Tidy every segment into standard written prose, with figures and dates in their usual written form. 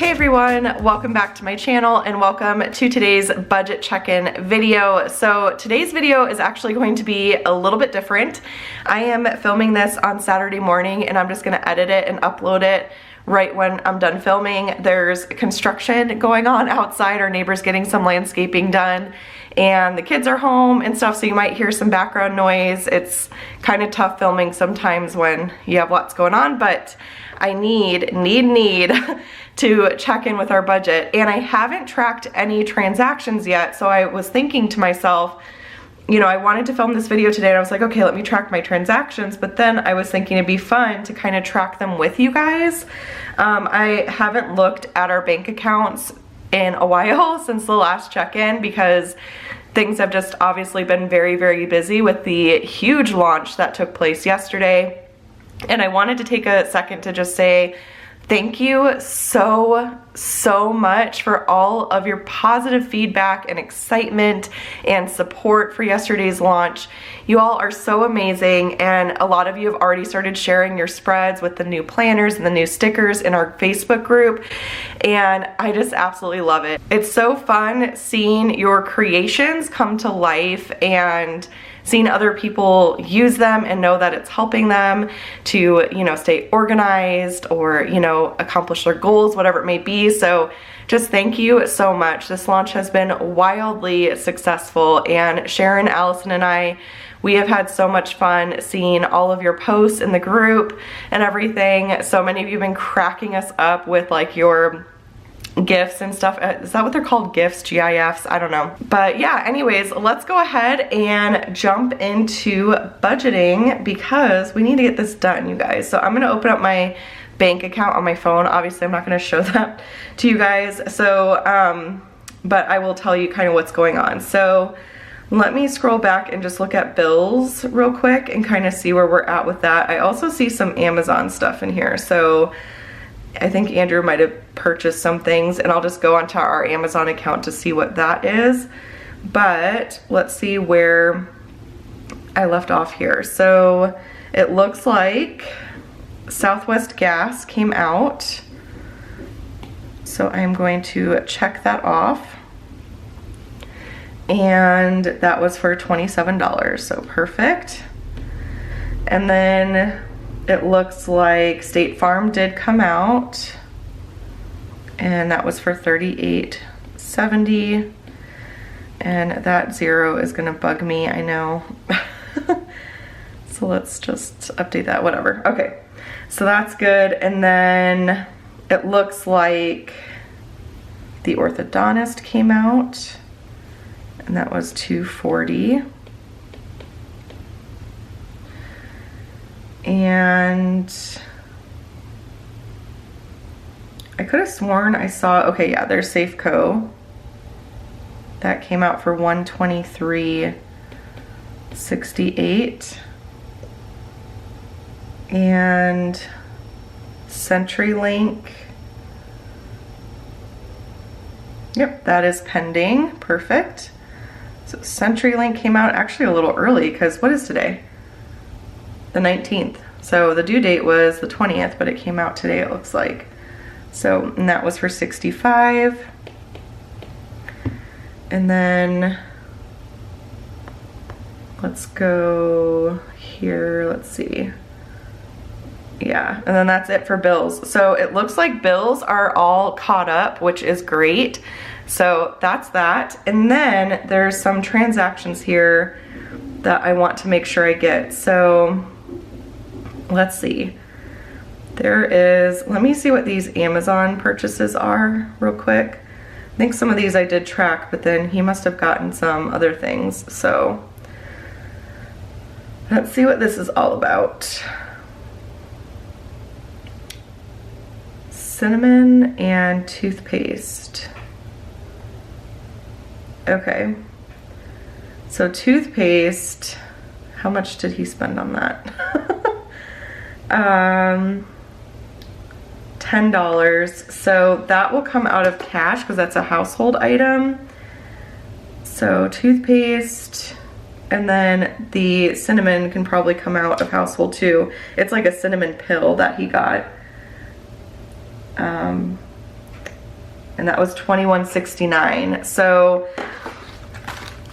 Hey everyone, welcome back to my channel and welcome to today's budget check-in video. So today's video is actually going to be a little bit different. I am filming this on Saturday morning and I'm just gonna edit it and upload it right when I'm done filming. There's construction going on outside. Our neighbor's getting some landscaping done and the kids are home and stuff, so you might hear some background noise. It's kind of tough filming sometimes when you have lots going on, but I need to check in with our budget, and I haven't tracked any transactions yet. So I was thinking to myself, you know, I wanted to film this video today and I was like, okay, let me track my transactions, but then I was thinking it'd be fun to kind of track them with you guys. I haven't looked at our bank accounts in a while since the last check-in because things have just obviously been very, very busy with the huge launch that took place yesterday. And I wanted to take a second to just say thank you so much for all of your positive feedback and excitement and support for yesterday's launch. You all are so amazing, and a lot of you have already started sharing your spreads with the new planners and the new stickers in our Facebook group, and I just absolutely love it. It's so fun seeing your creations come to life and seeing other people use them and know that it's helping them to, you know, stay organized or, you know, accomplish their goals, whatever it may be. So just thank you so much. This launch has been wildly successful, and Sharon, Allison, and I, we have had so much fun seeing all of your posts in the group and everything. So many of you have been cracking us up with like your gifts and stuff. Is that what they're called? GIFs, GIFs? I don't know. But yeah, anyways, let's go ahead and jump into budgeting because we need to get this done, you guys. So I'm gonna open up my bank account on my phone. Obviously, I'm not gonna show that to you guys. So, but I will tell you kind of what's going on. So let me scroll back and just look at bills real quick and kind of see where we're at with that. I also see some Amazon stuff in here. So I think Andrew might have purchased some things, and I'll just go onto our Amazon account to see what that is. But let's see where I left off here. So it looks like Southwest Gas came out. So I'm going to check that off. And that was for $27, so perfect. And then it looks like State Farm did come out, and that was for $38.70. And that zero is gonna bug me, I know. So let's just update that, whatever. Okay, so that's good. And then it looks like the orthodontist came out, and that was $240. And I could have sworn I saw, okay, yeah, there's Safeco. That came out for $123.68. And CenturyLink. Yep, that is pending. Perfect. So CenturyLink came out actually a little early because what is today? The 19th. So the due date was the 20th, but it came out today, it looks like. So, and that was for $65. And then let's go here, let's see. Yeah, and then that's it for bills. So it looks like bills are all caught up, which is great. So that's that. And then there's some transactions here that I want to make sure I get. So let's see. There is, let me see what these Amazon purchases are real quick. I think some of these I did track, but then he must have gotten some other things. So let's see what this is all about. Cinnamon and toothpaste. Okay. So toothpaste, how much did he spend on that? $10. So that will come out of cash because that's a household item. So toothpaste, and then the cinnamon can probably come out of household too. It's like a cinnamon pill that he got. and that was $21.69. So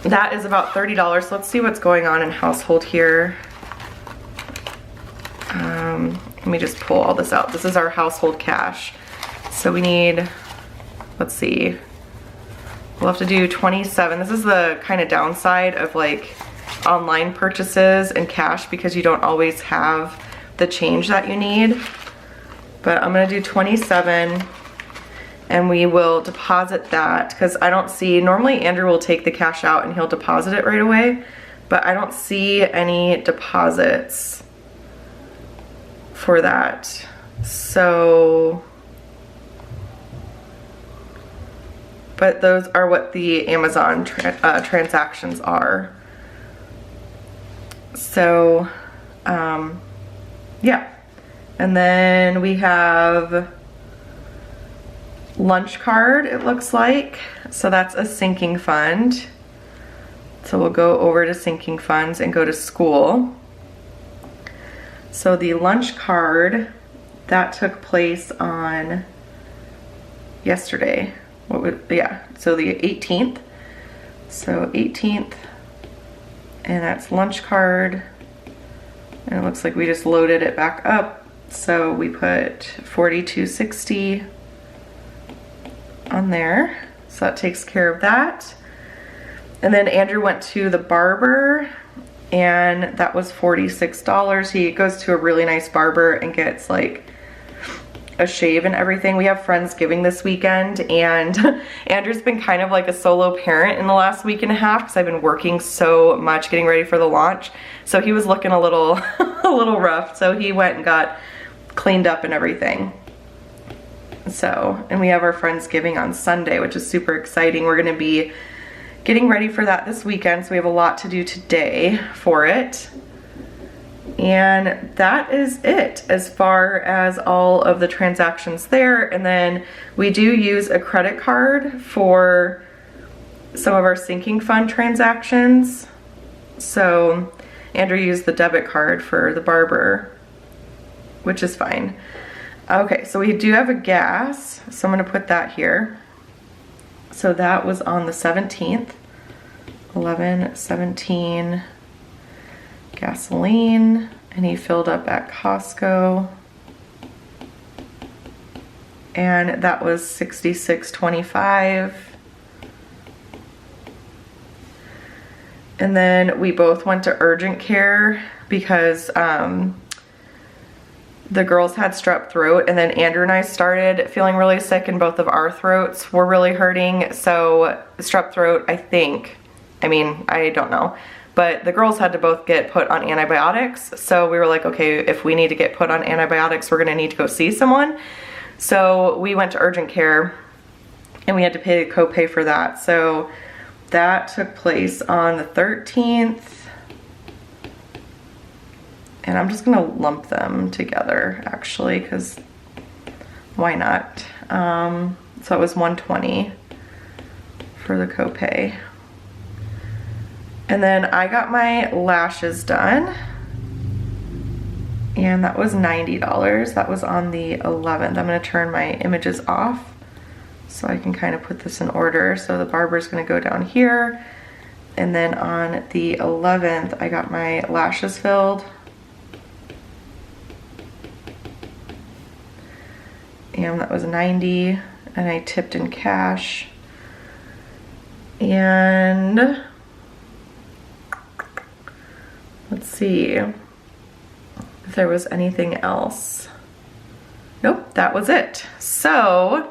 that is about $30. So let's see what's going on in household here. Let me just pull all this out. This is our household cash. So we need, let's see, we'll have to do 27. This is the kind of downside of like online purchases and cash, because you don't always have the change that you need. But I'm gonna do 27, and we will deposit that, because I don't see, normally Andrew will take the cash out and he'll deposit it right away, but I don't see any deposits for that. So, but those are what the Amazon transactions are. So, yeah. And then we have lunch card, it looks like. So that's a sinking fund. So we'll go over to sinking funds and go to school. So the lunch card, that took place on yesterday. So the 18th. So 18th, and that's lunch card. And it looks like we just loaded it back up. So we put $42.60 on there. So that takes care of that. And then Andrew went to the barber, and that was $46. He goes to a really nice barber and gets like a shave and everything. We have Friendsgiving this weekend, and Andrew's been kind of like a solo parent in the last week and a half because I've been working so much getting ready for the launch. So he was looking a little a little rough. So he went and got cleaned up and everything. So, and we have our Friendsgiving on Sunday, which is super exciting. We're gonna be getting ready for that this weekend, so we have a lot to do today for it. And that is it as far as all of the transactions there. And then we do use a credit card for some of our sinking fund transactions. So Andrew used the debit card for the barber, which is fine. Okay, so we do have a gas, so I'm gonna put that here. So that was on the 17th, 11/17, gasoline, and he filled up at Costco. And that was $66.25. And then we both went to urgent care because the girls had strep throat, and then Andrew and I started feeling really sick, and both of our throats were really hurting. So strep throat, I think, I mean, I don't know, but the girls had to both get put on antibiotics. So we were like, okay, if we need to get put on antibiotics, we're gonna need to go see someone. So we went to urgent care, and we had to pay a copay for that. So that took place on the 13th. And I'm just gonna lump them together actually, because why not? So it was $120 for the copay. And then I got my lashes done, and that was $90. That was on the 11th. I'm gonna turn my images off so I can kind of put this in order. So the barber's gonna go down here, and then on the 11th, I got my lashes filled. And that was $90, and I tipped in cash. And let's see if there was anything else. Nope, that was it. So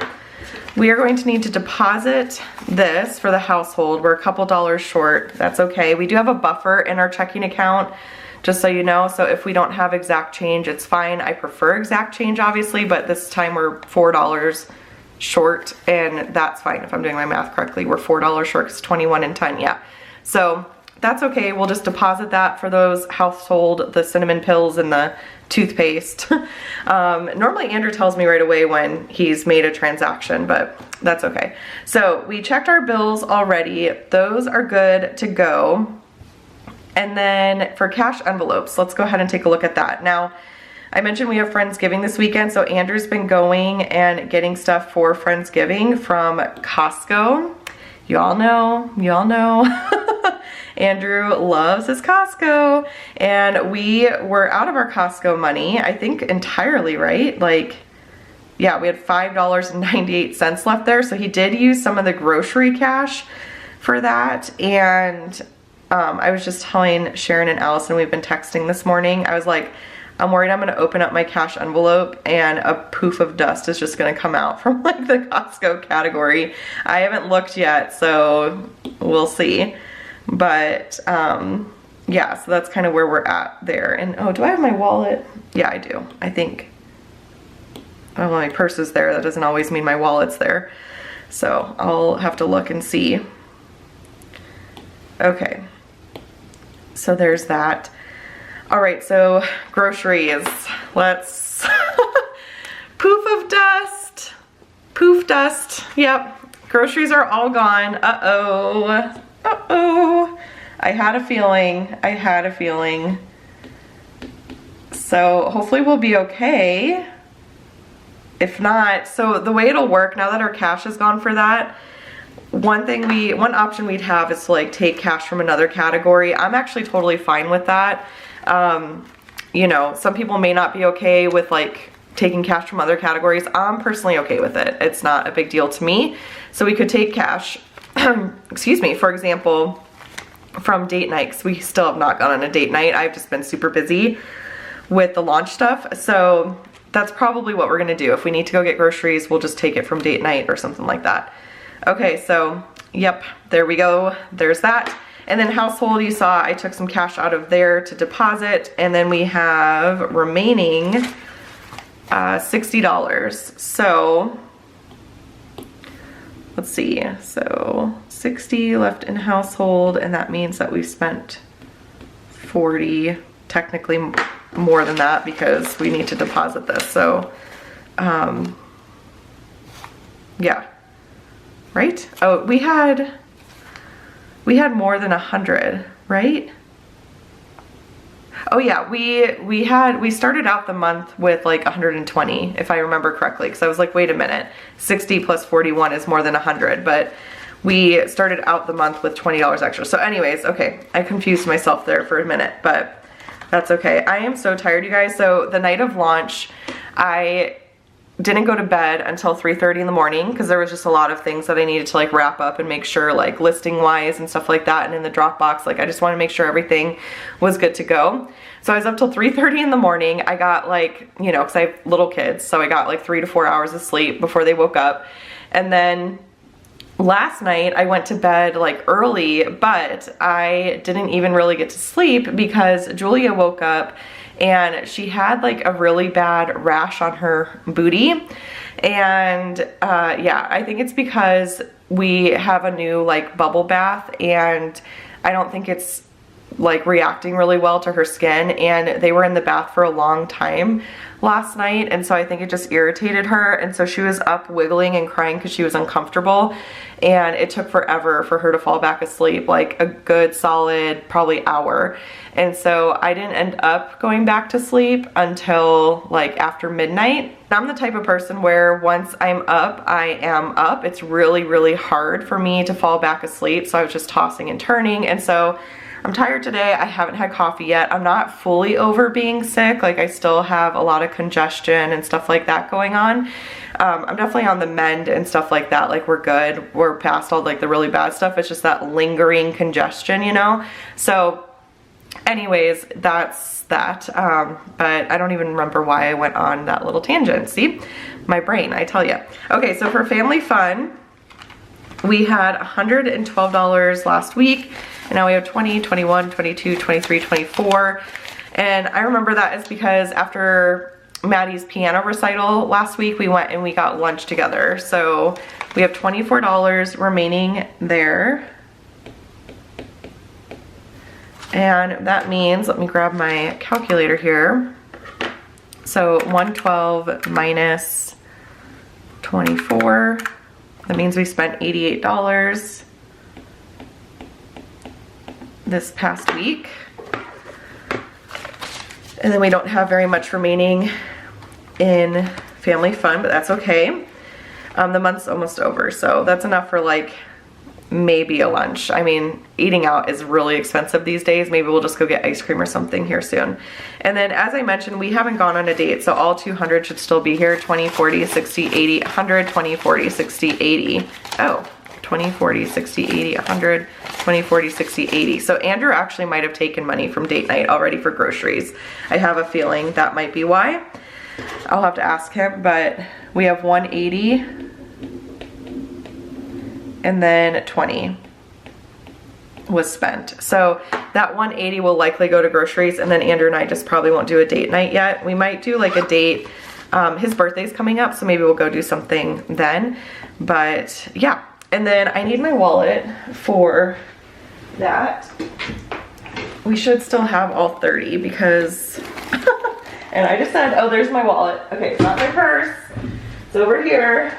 we are going to need to deposit this for the household. We're a couple dollars short. That's okay. We do have a buffer in our checking account, just so you know. So if we don't have exact change, it's fine. I prefer exact change, obviously, but this time we're $4 short, and that's fine if I'm doing my math correctly. We're $4 short, it's 21 and 10, yeah. So that's okay. We'll just deposit that for those household, the cinnamon pills and the toothpaste. Normally Andrew tells me right away when he's made a transaction, but that's okay. So we checked our bills already. Those are good to go. And then for cash envelopes, let's go ahead and take a look at that. Now, I mentioned we have Friendsgiving this weekend, so Andrew's been going and getting stuff for Friendsgiving from Costco. You all know. Andrew loves his Costco, and we were out of our Costco money, I think entirely, right? Like, yeah, we had $5.98 left there, so he did use some of the grocery cash for that. And I was just telling Sharon and Allison, we've been texting this morning, I was like, I'm worried I'm gonna open up my cash envelope and a poof of dust is just gonna come out from like the Costco category. I haven't looked yet, so we'll see. But yeah, so that's kind of where we're at there. And oh, do I have my wallet? Yeah, I do, I think. Oh, my purse is there. That doesn't always mean my wallet's there. So I'll have to look and see. Okay, so there's that. All right, so groceries. Let's, poof of dust, poof dust. Yep, groceries are all gone. Uh-oh, uh-oh. I had a feeling. So hopefully we'll be okay. If not, so the way it'll work now that our cash is gone for that, one option we'd have is to like take cash from another category. I'm actually totally fine with that. You know, some people may not be okay with like taking cash from other categories. I'm personally okay with it. It's not a big deal to me. So we could take cash, excuse me, for example, from date night, 'cause we still have not gone on a date night. I've just been super busy with the launch stuff. So that's probably what we're gonna do. If we need to go get groceries, we'll just take it from date night or something like that. Okay, so yep, there we go. There's that. And then household, you saw I took some cash out of there to deposit, and then we have remaining $60. So let's see, so 60 left in household, and that means that we've spent 40, technically more than that because we need to deposit this. So yeah, right? Oh, we had more than 100, right? Oh yeah, we started out the month with like 120, if I remember correctly, because I was like, wait a minute, 60 plus 41 is more than 100, but we started out the month with $20 extra. So anyways, okay, I confused myself there for a minute, but that's okay. I am so tired, you guys. So the night of launch, I didn't go to bed until 3:30 in the morning because there was just a lot of things that I needed to like wrap up and make sure, like listing wise and stuff like that, and in the Dropbox, like I just want to make sure everything was good to go. So I was up till 3:30 in the morning. I got like, you know, because I have little kids, so I got like 3 to 4 hours of sleep before they woke up. And then last night I went to bed like early, but I didn't even really get to sleep because Julia woke up and she had like a really bad rash on her booty. And yeah, I think it's because we have a new like bubble bath, and I don't think it's like reacting really well to her skin, and they were in the bath for a long time last night, and so I think it just irritated her, and so she was up wiggling and crying because she was uncomfortable, and it took forever for her to fall back asleep, like a good solid probably hour. And so I didn't end up going back to sleep until like after midnight. I'm the type of person where once I'm up, I am up. It's really, really hard for me to fall back asleep, so I was just tossing and turning, and so I'm tired today. I haven't had coffee yet. I'm not fully over being sick. Like I still have a lot of congestion and stuff like that going on. I'm definitely on the mend and stuff like that. Like we're good. We're past all like the really bad stuff. It's just that lingering congestion, you know? So anyways, that's that. But I don't even remember why I went on that little tangent. See? My brain, I tell you. Okay, so for family fun, we had $112 last week, and now we have 20, 21, 22, 23, 24. And I remember that is because after Maddie's piano recital last week, we went and we got lunch together. So we have $24 remaining there. And that means, let me grab my calculator here. So 112 minus 24. That means we spent $88 this past week. And then we don't have very much remaining in family fun, but that's okay. The month's almost over, so that's enough for like maybe a lunch. I mean, eating out is really expensive these days. Maybe we'll just go get ice cream or something here soon. And then as I mentioned, we haven't gone on a date, so all 200 should still be here. 20, 40, 60, 80, 100, 20, 40, 60, 80. Oh, 20, 40, 60, 80, 100, 20, 40, 60, 80. So Andrew actually might have taken money from date night already for groceries. I have a feeling that might be why. I'll have to ask him, but we have 180 and then 20 was spent. So that 180 will likely go to groceries, and then Andrew and I just probably won't do a date night yet. We might do like a date. His birthday's coming up, so maybe we'll go do something then. But yeah, and then I need my wallet for that. We should still have all 30 because, and I just said, oh, there's my wallet. Okay, it's not my purse. It's over here.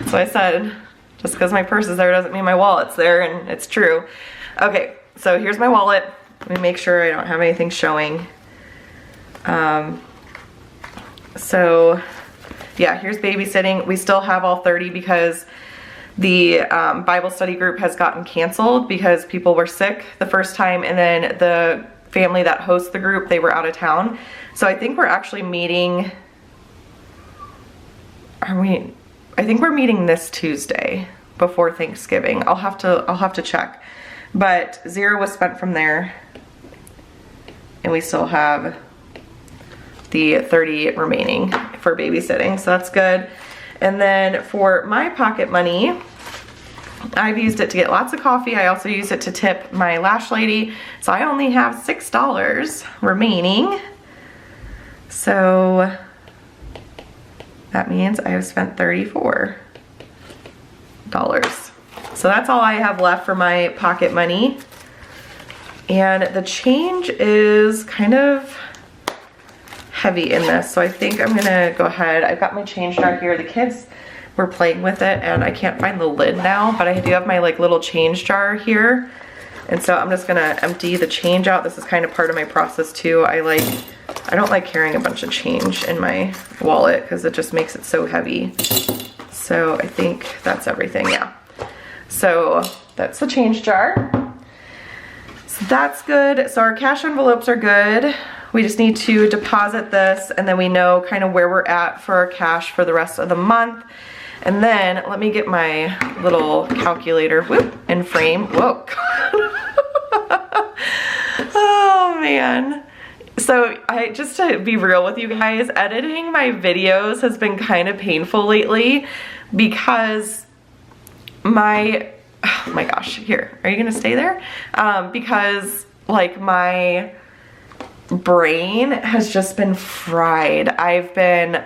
So I said, just because my purse is there doesn't mean my wallet's there, and it's true. Okay, so here's my wallet. Let me make sure I don't have anything showing. So yeah, here's babysitting. We still have all 30 because the Bible study group has gotten canceled because people were sick the first time, and then the family that hosts the group, they were out of town. So I think we're actually meeting, I think we're meeting this Tuesday before Thanksgiving. I'll have to check. But 0 was spent from there, and we still have the 30 remaining for babysitting, so that's good. And then for my pocket money, I've used it to get lots of coffee. I also use it to tip my lash lady, so I only have $6 remaining. So that means I have spent $34. So that's all I have left for my pocket money. And the change is kind of heavy in this, so I think I'm gonna go ahead. I've got my change jar here. The kids were playing with it and I can't find the lid now, but I do have my like little change jar here. And so I'm just gonna empty the change out. This is kind of part of my process too. I don't like carrying a bunch of change in my wallet because it just makes it so heavy. So I think that's everything, yeah. So that's the change jar. So that's good. So our cash envelopes are good. We just need to deposit this, and then we know kind of where we're at for our cash for the rest of the month. And then let me get my little calculator, whoop, and frame. Whoa. Oh man. So just to be real with you guys, editing my videos has been kind of painful lately because oh my gosh, here, are you gonna stay there? Because like my brain has just been fried. I've been,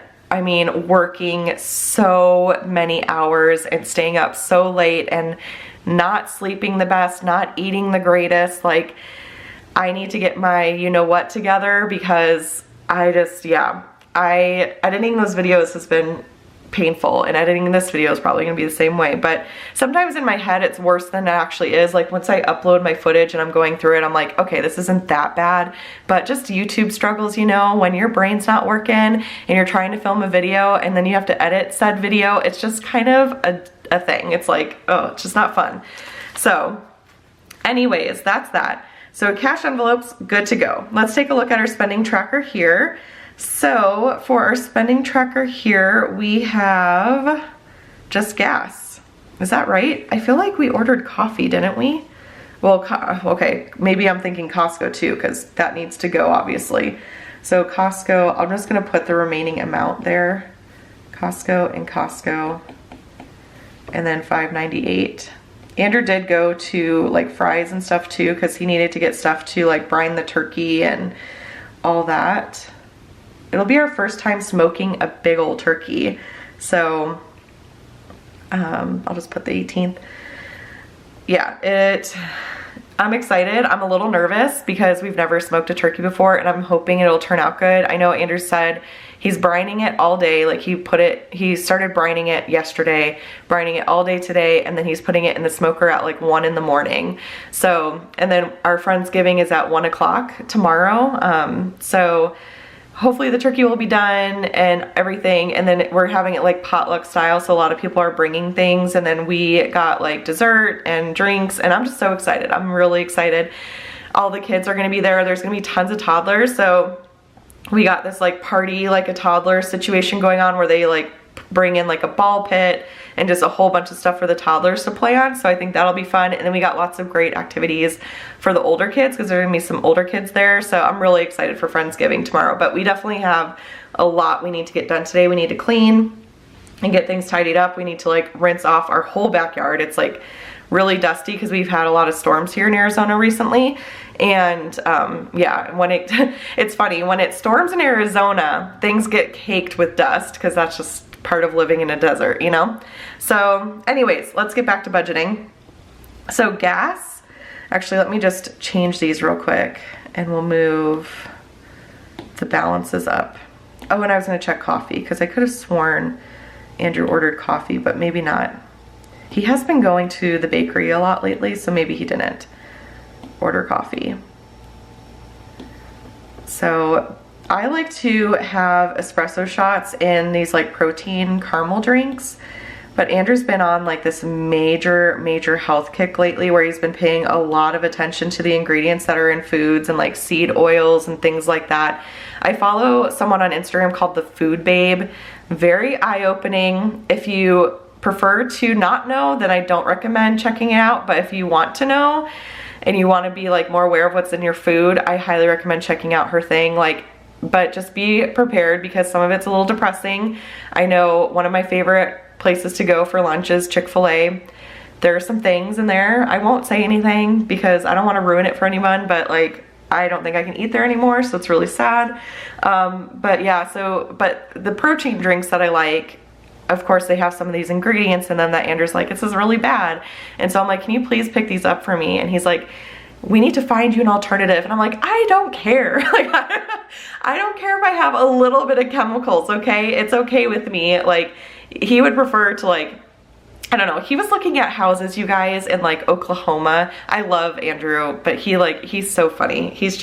working so many hours and staying up so late and not sleeping the best, not eating the greatest. Like, I need to get my you-know-what together because editing those videos has been painful, and editing this video is probably gonna be the same way. But sometimes in my head it's worse than it actually is. Like once I upload my footage and I'm going through it, I'm like, okay, this isn't that bad. But just YouTube struggles, when your brain's not working and you're trying to film a video and then you have to edit said video, it's just kind of a thing. It's like, oh, it's just not fun. So anyways, that's that. So cash envelopes, good to go. Let's take a look at our spending tracker here. So for our spending tracker here, we have just gas. Is that right? I feel like we ordered coffee, didn't we? Well, okay, maybe I'm thinking Costco too, because that needs to go, obviously. So Costco, I'm just gonna put the remaining amount there. Costco and Costco, and then $5.98. Andrew did go to like fries and stuff too, because he needed to get stuff to like brine the turkey and all that. It'll be our first time smoking a big old turkey. So I'll just put the 18th. Yeah, I'm excited. I'm a little nervous because we've never smoked a turkey before, and I'm hoping it'll turn out good. I know Andrew said he's brining it all day. Like he started brining it yesterday, brining it all day today, and then he's putting it in the smoker at like 1 in the morning. So, and then our Friendsgiving is at 1 o'clock tomorrow. So hopefully the turkey will be done and everything, and then we're having it like potluck style, so a lot of people are bringing things, and then we got like dessert and drinks, and I'm just so excited. I'm really excited. All the kids are gonna be there. There's gonna be tons of toddlers, so we got this like party, like a toddler situation going on where they like bring in like a ball pit and just a whole bunch of stuff for the toddlers to play on. So I think that'll be fun. And then we got lots of great activities for the older kids because there are gonna be some older kids there. So I'm really excited for Friendsgiving tomorrow. But we definitely have a lot we need to get done today. We need to clean and get things tidied up. We need to like rinse off our whole backyard. It's like really dusty because we've had a lot of storms here in Arizona recently. And yeah, when it's funny, when it storms in Arizona, things get caked with dust because that's just part of living in a desert, you know? So anyways, let's get back to budgeting. So gas, actually let me just change these real quick and we'll move the balances up. Oh, and I was gonna check coffee because I could have sworn Andrew ordered coffee, but maybe not. He has been going to the bakery a lot lately, so maybe he didn't order coffee. So I like to have espresso shots in these like protein caramel drinks, but Andrew's been on like this major health kick lately where he's been paying a lot of attention to the ingredients that are in foods and like seed oils and things like that. I follow someone on Instagram called the Food Babe. Very eye-opening. If you prefer to not know, then I don't recommend checking it out, but if you want to know and you want to be like more aware of what's in your food, I highly recommend checking out her thing. Like, but just be prepared because some of it's a little depressing. I know one of my favorite places to go for lunch is Chick-fil-A. There are some things in there. I won't say anything because I don't want to ruin it for anyone, but like I don't think I can eat there anymore, so it's really sad. But yeah, but the protein drinks that I like, of course they have some of these ingredients in them that Andrew's like, this is really bad. And so I'm like, can you please pick these up for me? And he's like, we need to find you an alternative. And I'm like, I don't care. Like, I don't care if I have a little bit of chemicals, okay? It's okay with me. Like, he would prefer to like, I don't know, he was looking at houses, you guys, in like Oklahoma. I love Andrew, but he's so funny. He's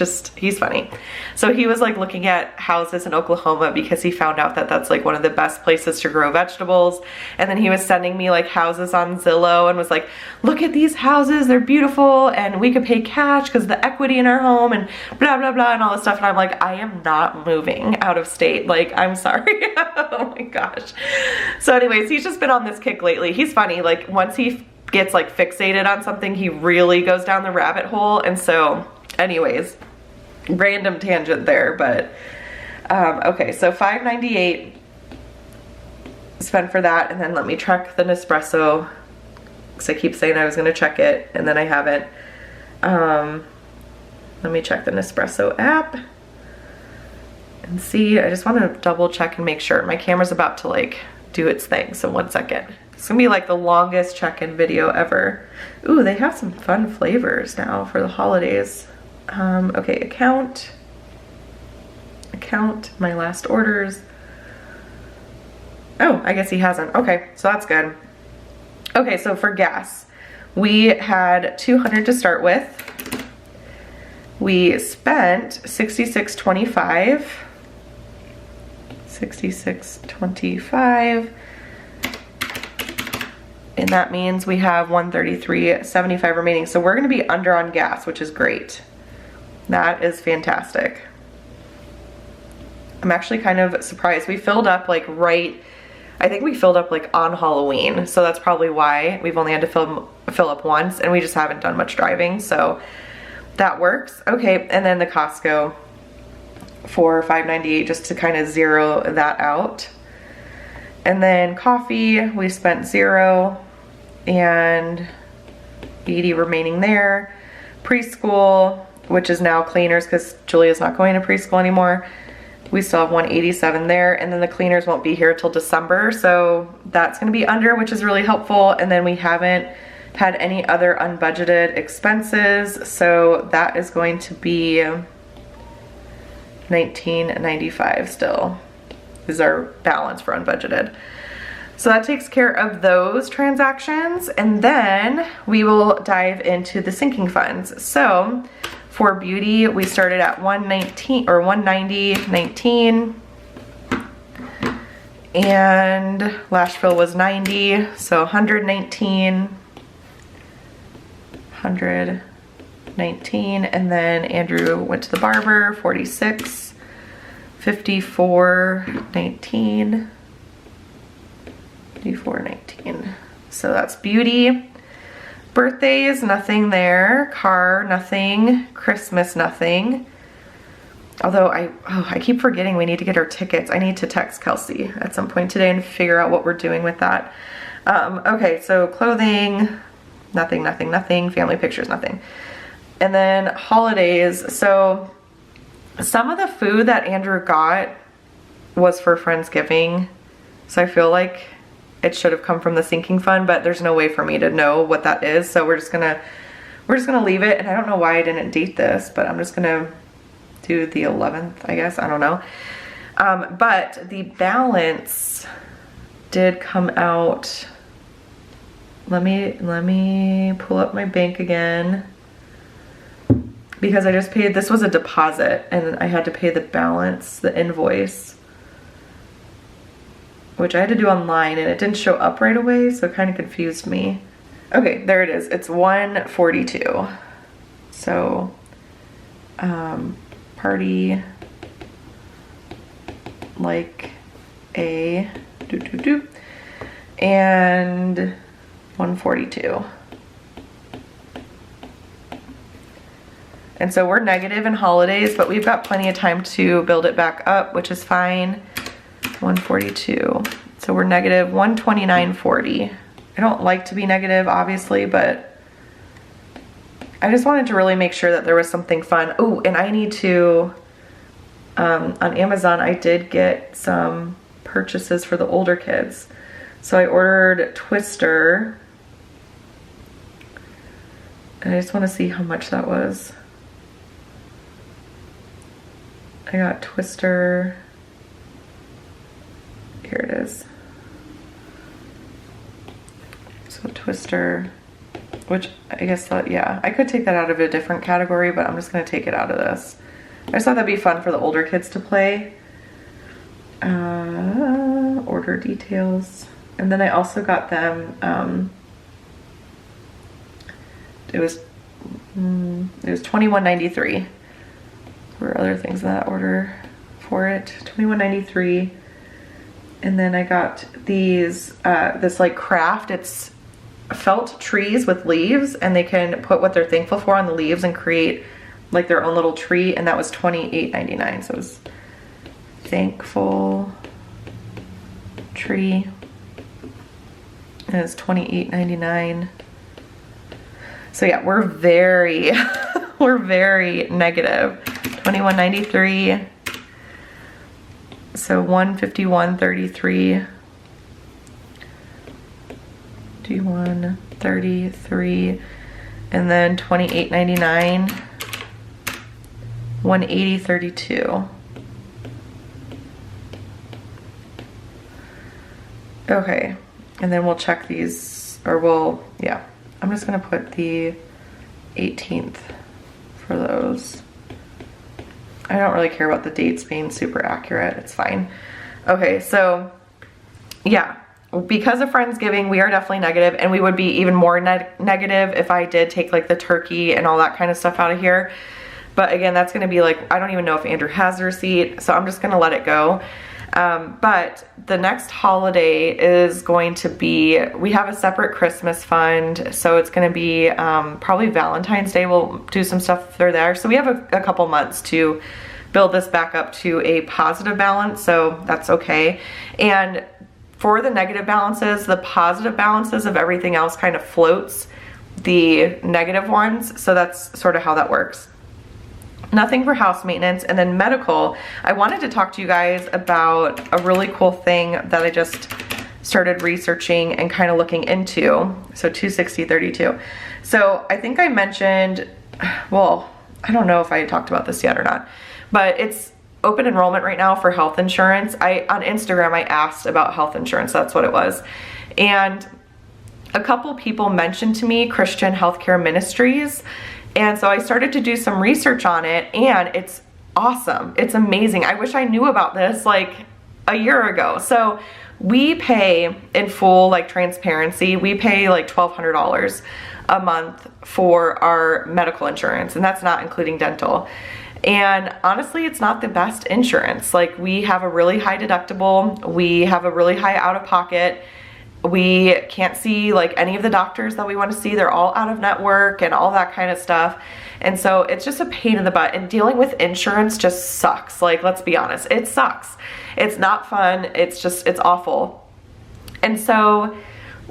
funny. So he was like looking at houses in Oklahoma because he found out that that's like one of the best places to grow vegetables. And then he was sending me like houses on Zillow and was like, look at these houses, they're beautiful and we could pay cash because the equity in our home and blah, blah, blah and all this stuff. And I'm like, I am not moving out of state. Like, I'm sorry. Oh my gosh. So anyways, he's just been on this kick lately. He's funny. Like once he gets like fixated on something, he really goes down the rabbit hole. And so anyways, random tangent there, but okay, so $5.98 spent for that. And then let me check the Nespresso because I keep saying I was going to check it and then I haven't. Let me check the Nespresso app and see. I just want to double check and make sure. My camera's about to like do its thing, so 1 second. It's gonna be like the longest check-in video ever. Ooh, they have some fun flavors now for the holidays. Okay, account, my last orders. Oh, I guess he hasn't. Okay, so that's good. Okay, so for gas, we had 200 to start with. We spent $66.25. $66.25. And that means we have $133.75 remaining. So we're gonna be under on gas, which is great. That is fantastic. I'm actually kind of surprised. We filled up like I think we filled up like on Halloween. So that's probably why we've only had to fill up once and we just haven't done much driving. So that works. Okay, and then the Costco for $5.98 just to kind of zero that out. And then coffee, we spent $0 and $80 remaining there. Preschool, which is now cleaners because Julia's not going to preschool anymore. We still have $187 there, and then the cleaners won't be here till December, so that's gonna be under, which is really helpful. And then we haven't had any other unbudgeted expenses. So that is going to be $19.95 still is our balance for unbudgeted. So that takes care of those transactions, and then we will dive into the sinking funds. So for beauty, we started at $119 or $190.19, and lash fill was $90, so $119, and then Andrew went to the barber, $46, $54.19. $54.19. So that's beauty. Birthdays, nothing there. Car, nothing. Christmas, nothing. Although I keep forgetting we need to get our tickets. I need to text Kelsey at some point today and figure out what we're doing with that. Okay, so clothing, nothing, nothing, nothing. Family pictures, nothing. And then holidays. So some of the food that Andrew got was for Friendsgiving. So I feel like it should have come from the sinking fund, but there's no way for me to know what that is. So we're just gonna leave it. And I don't know why I didn't date this, but I'm just gonna do the 11th, I guess. I don't know. But the balance did come out. Let me pull up my bank again, because I just paid, this was a deposit and I had to pay the balance, the invoice, which I had to do online, and it didn't show up right away, so it kind of confused me. Okay, there it is. It's $142. So, party like a and $142. And so we're negative in holidays, but we've got plenty of time to build it back up, which is fine. 142. So we're negative 129.40. I don't like to be negative, obviously, but I just wanted to really make sure that there was something fun. Oh, and I need to, on Amazon, I did get some purchases for the older kids. So I ordered Twister, and I just want to see how much that was. I got Twister. Here it is. So Twister, which I guess that, yeah, I could take that out of a different category, but I'm just gonna take it out of this. I just thought that'd be fun for the older kids to play. Order details. And then I also got them, it was $21.93. There were other things in that order for it. $21.93. And then I got these, this like craft, it's felt trees with leaves, and they can put what they're thankful for on the leaves and create like their own little tree, and that was $28.99. So it was thankful tree, and it's $28.99. So yeah, we're very, we're very negative. $21.93. So $151.33. $133, and then $28.99. $180.32. Okay, and then we'll check these, or we'll, yeah, I'm just gonna put the 18th for those. I don't really care about the dates being super accurate, it's fine. Okay, so yeah, because of Friendsgiving, we are definitely negative, and we would be even more negative if I did take like the turkey and all that kind of stuff out of here. But again, that's gonna be like, I don't even know if Andrew has the receipt, so I'm just gonna let it go. But the next holiday is going to be, we have a separate Christmas fund, so it's going to be probably Valentine's Day. We'll do some stuff for there. So we have a couple months to build this back up to a positive balance, so that's okay. And for the negative balances, the positive balances of everything else kind of floats the negative ones, so that's sort of how that works. Nothing for house maintenance. And then medical, I wanted to talk to you guys about a really cool thing that I just started researching and kind of looking into. So 260.32. So I think I mentioned, well, I don't know if I talked about this yet or not, but it's open enrollment right now for health insurance. On Instagram, I asked about health insurance. That's what it was. And a couple people mentioned to me Christian Healthcare Ministries. And so I started to do some research on it, and it's awesome. It's amazing. I wish I knew about this like a year ago. So we pay in full, like transparency, we pay like $1,200 a month for our medical insurance, and that's not including dental. And honestly, it's not the best insurance. Like, we have a really high deductible, we have a really high out-of-pocket, we can't see like any of the doctors that we want to see. They're all out of network and all that kind of stuff. And so it's just a pain in the butt, and dealing with insurance just sucks. Like, let's be honest, it sucks. It's not fun. It's awful. And so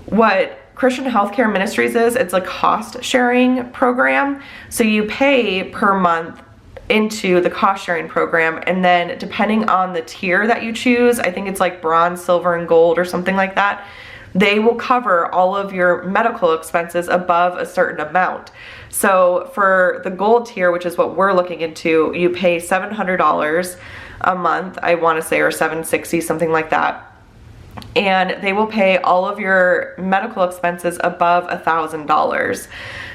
what Christian Healthcare Ministries is, it's a cost sharing program. So you pay per month into the cost sharing program, and then depending on the tier that you choose, I think it's like bronze, silver, and gold or something like that, they will cover all of your medical expenses above a certain amount. So for the gold tier, which is what we're looking into, you pay $700 a month, I want to say, or $760, something like that. And they will pay all of your medical expenses above $1,000.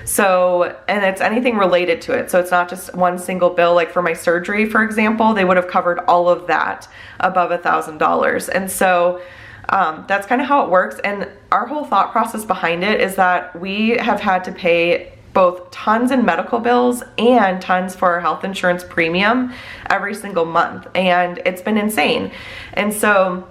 So, and it's anything related to it. So it's not just one single bill. Like for my surgery, for example, they would have covered all of that above $1,000. And so that's kind of how it works. And our whole thought process behind it is that we have had to pay both tons in medical bills and tons for our health insurance premium every single month. And it's been insane. And so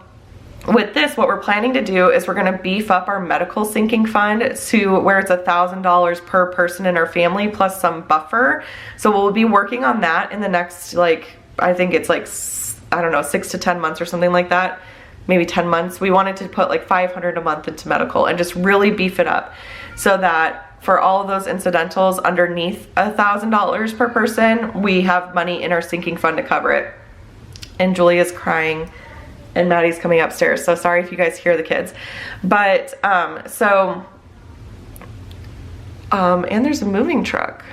with this, what we're planning to do is we're going to beef up our medical sinking fund to where it's $1,000 per person in our family plus some buffer. So we'll be working on that in the next, like, I think it's like, I don't know, 6 to 10 months or something like that. Maybe 10 months. We wanted to put like $500 a month into medical and just really beef it up so that for all of those incidentals underneath $1,000 per person, we have money in our sinking fund to cover it. And Julia's crying and Maddie's coming upstairs, so sorry if you guys hear the kids. But and there's a moving truck.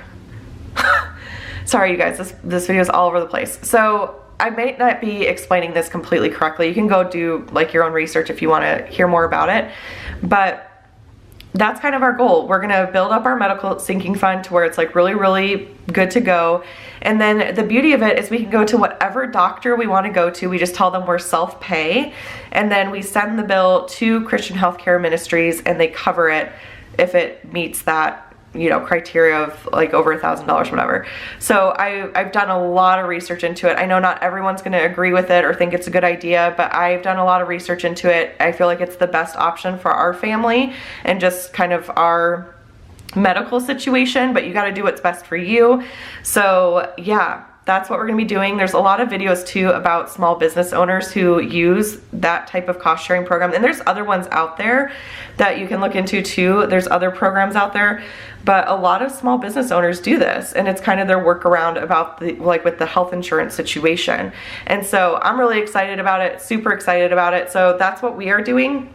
Sorry you guys, this video is all over the place. So I may not be explaining this completely correctly. You can go do like your own research if you want to hear more about it. But that's kind of our goal. We're gonna build up our medical sinking fund to where it's like really, really good to go. And then the beauty of it is we can go to whatever doctor we want to go to. We just tell them we're self-pay, and then we send the bill to Christian Healthcare Ministries, and they cover it if it meets that, you know, criteria of like over $1,000, whatever. So I've done a lot of research into it. I know not everyone's going to agree with it or think it's a good idea, but I've done a lot of research into it. I feel like it's the best option for our family and just kind of our medical situation, but you got to do what's best for you. So yeah, that's what we're going to be doing. There's a lot of videos too about small business owners who use that type of cost sharing program. And there's other ones out there that you can look into too. There's other programs out there, but a lot of small business owners do this, and it's kind of their workaround about the, like with the health insurance situation. And so I'm really excited about it, super excited about it. So that's what we are doing.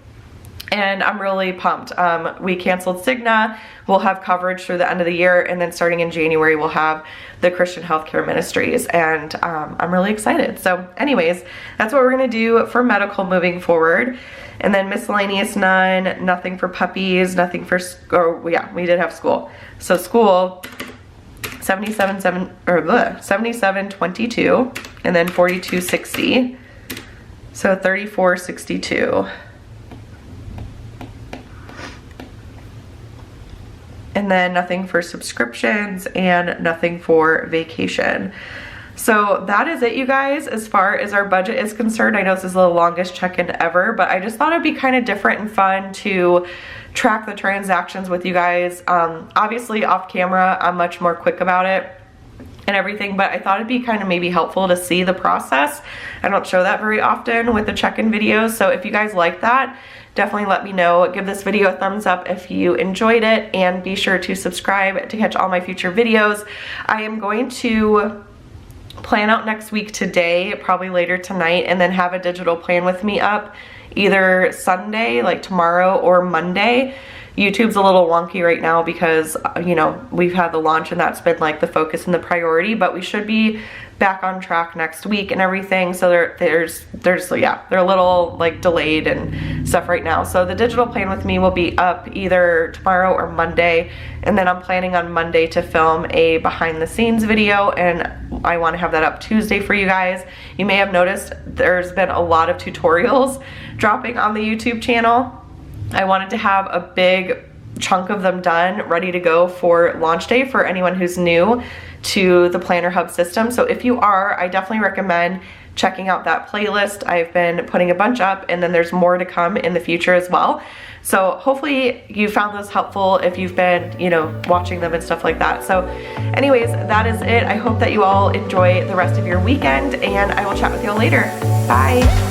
And I'm really pumped. We canceled Cigna. We'll have coverage through the end of the year, and then starting in January, we'll have the Christian Healthcare Ministries, and I'm really excited. So anyways, that's what we're gonna do for medical moving forward. And then miscellaneous, none, nothing for puppies, nothing for, or yeah, we did have school. So school, 77.22, and then 42.60, so 34.62. And then nothing for subscriptions and nothing for vacation. So that is it, you guys, as far as our budget is concerned. I know this is the longest check-in ever, but I just thought it'd be kind of different and fun to track the transactions with you guys. Obviously off camera, I'm much more quick about it and everything, but I thought it'd be kind of maybe helpful to see the process. I don't show that very often with the check-in videos, so if you guys like that, definitely let me know. Give this video a thumbs up if you enjoyed it, and be sure to subscribe to catch all my future videos. I am going to plan out next week today, probably later tonight, and then have a digital plan with me up either Sunday, like tomorrow, or Monday. YouTube's a little wonky right now because, you know, we've had the launch and that's been like the focus and the priority, but we should be back on track next week and everything. So they're a little like delayed and stuff right now. So the digital plan with me will be up either tomorrow or Monday, and then I'm planning on Monday to film a behind the scenes video, and I want to have that up Tuesday for you guys. You may have noticed there's been a lot of tutorials dropping on the YouTube channel. I wanted to have a big chunk of them done, ready to go for launch day for anyone who's new to the Planner Hub system. So if you are, I definitely recommend checking out that playlist. I've been putting a bunch up, and then there's more to come in the future as well. So hopefully you found those helpful if you've been, you know, watching them and stuff like that. So anyways, that is it. I hope that you all enjoy the rest of your weekend, and I will chat with you all later. Bye.